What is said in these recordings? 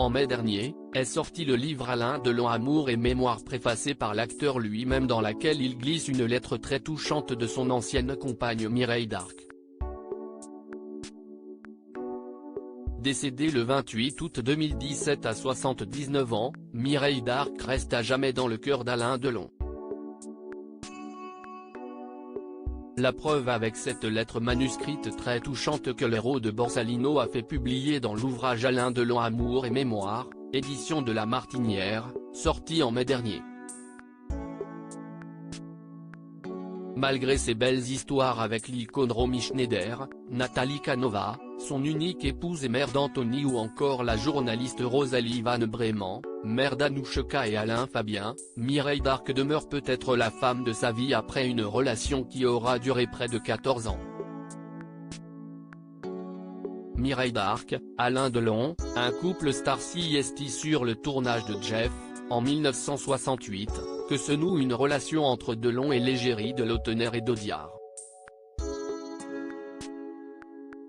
En mai dernier, est sorti le livre Alain Delon Amour et mémoire préfacé par l'acteur lui-même dans laquelle il glisse une lettre très touchante de son ancienne compagne Mireille Darc. Décédée le 28 août 2017 à 79 ans, Mireille Darc reste à jamais dans le cœur d'Alain Delon. La preuve avec cette lettre manuscrite très touchante que l'héros de Borsalino a fait publier dans l'ouvrage Alain Delon Amour et mémoire, édition de La Martinière, sorti en mai dernier. Malgré ses belles histoires avec l'icône Romy Schneider, Nathalie Canova, son unique épouse et mère d'Anthony ou encore la journaliste Rosalie Van Breeman, mère d'Anouchka et Alain Fabien, Mireille Darc demeure peut-être la femme de sa vie après une relation qui aura duré près de 14 ans. Mireille Darc, Alain Delon, un couple star-CST sur le tournage de Jeff, en 1968, que se noue une relation entre Delon et l'égérie de Lautener et d'Audiard.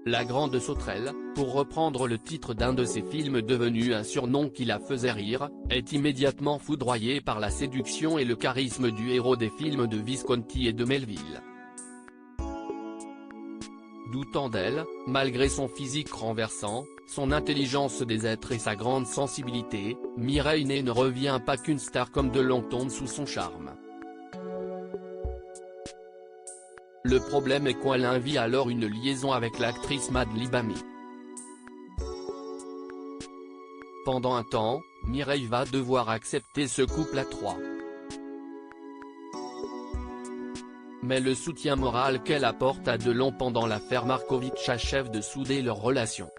La grande sauterelle, pour reprendre le titre d'un de ses films devenu un surnom qui la faisait rire, est immédiatement foudroyée par la séduction et le charisme du héros des films de Visconti et de Melville. Doutant d'elle, malgré son physique renversant, son intelligence des êtres et sa grande sensibilité, Mireille ne revient pas qu'une star comme Delon tombe sous son charme. Le problème est qu'Alain vit alors une liaison avec l'actrice Mad Libami. Pendant un temps, Mireille va devoir accepter ce couple à trois. Mais le soutien moral qu'elle apporte à Delon pendant l'affaire Markovitch achève de souder leur relation.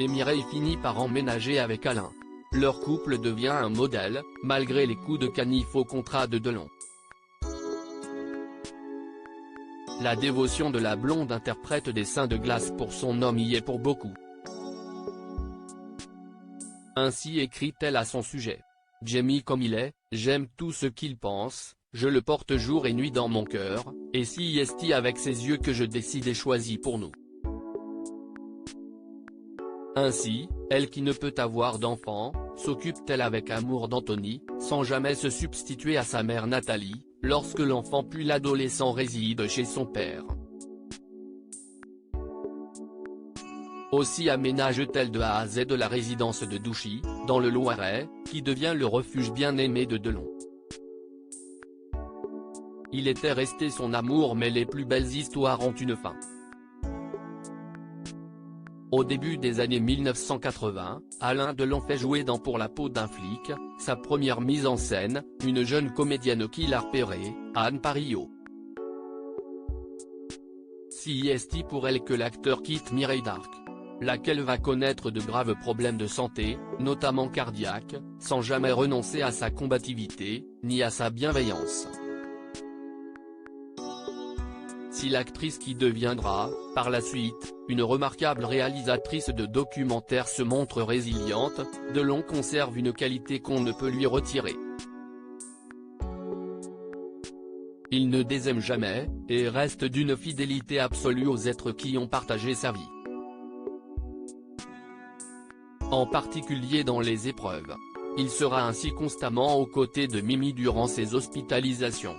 Et Mireille finit par emménager avec Alain. Leur couple devient un modèle, malgré les coups de canif au contrat de Delon. La dévotion de la blonde interprète des seins de glace pour son homme y est pour beaucoup. Ainsi écrit-elle à son sujet. Jamie comme il est, j'aime tout ce qu'il pense, je le porte jour et nuit dans mon cœur, et si est-il avec ses yeux que je décide et choisis pour nous. Ainsi, elle qui ne peut avoir d'enfant, s'occupe-t-elle avec amour d'Anthony, sans jamais se substituer à sa mère Nathalie, lorsque l'enfant puis l'adolescent réside chez son père. Aussi aménage-t-elle de A à Z la résidence de Douchy, dans le Loiret, qui devient le refuge bien-aimé de Delon. Il était resté son amour mais les plus belles histoires ont une fin. Au début des années 1980, Alain Delon fait jouer dans Pour la peau d'un flic, sa première mise en scène, une jeune comédienne qu'il a repérée, Anne Parillot. Si est-il pour elle que l'acteur quitte Mireille Darc, laquelle va connaître de graves problèmes de santé, notamment cardiaques, sans jamais renoncer à sa combativité, ni à sa bienveillance. Si l'actrice qui deviendra, par la suite, une remarquable réalisatrice de documentaires se montre résiliente, Delon conserve une qualité qu'on ne peut lui retirer. Il ne désaime jamais, et reste d'une fidélité absolue aux êtres qui ont partagé sa vie. En particulier dans les épreuves. Il sera ainsi constamment aux côtés de Mimi durant ses hospitalisations.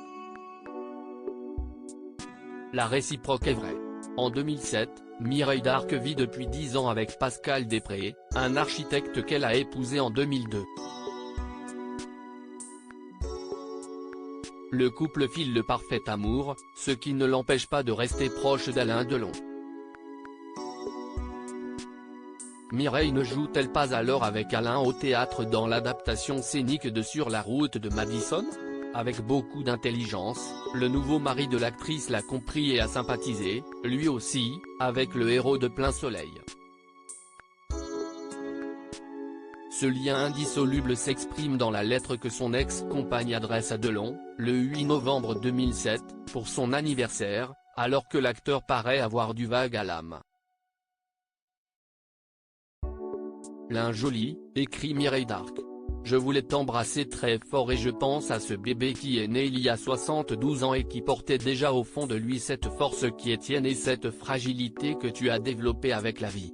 La réciproque est vraie. En 2007, Mireille Darc vit depuis 10 ans avec Pascal Després, un architecte qu'elle a épousé en 2002. Le couple file le parfait amour, ce qui ne l'empêche pas de rester proche d'Alain Delon. Mireille ne joue-t-elle pas alors avec Alain au théâtre dans l'adaptation scénique de Sur la route de Madison ? Avec beaucoup d'intelligence, le nouveau mari de l'actrice l'a compris et a sympathisé, lui aussi, avec le héros de Plein Soleil. Ce lien indissoluble s'exprime dans la lettre que son ex-compagne adresse à Delon, le 8 novembre 2007, pour son anniversaire, alors que l'acteur paraît avoir du vague à l'âme. L'un joli, écrit Mireille Darc. Je voulais t'embrasser très fort et je pense à ce bébé qui est né il y a 72 ans et qui portait déjà au fond de lui cette force qui est tienne et cette fragilité que tu as développée avec la vie.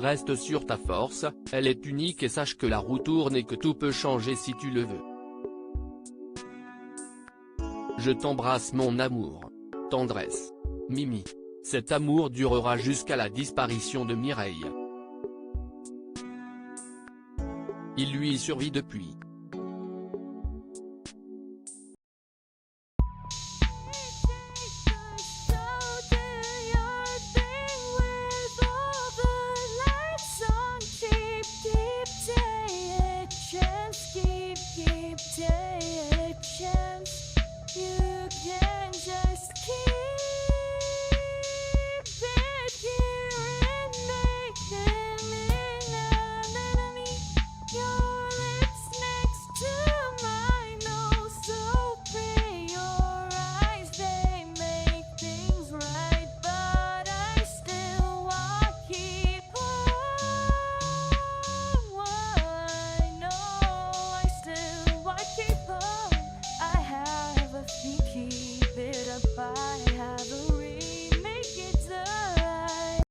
Reste sur ta force, elle est unique et sache que la roue tourne et que tout peut changer si tu le veux. Je t'embrasse mon amour. Tendresse. Mimi. Cet amour durera jusqu'à la disparition de Mireille. Il lui survit depuis.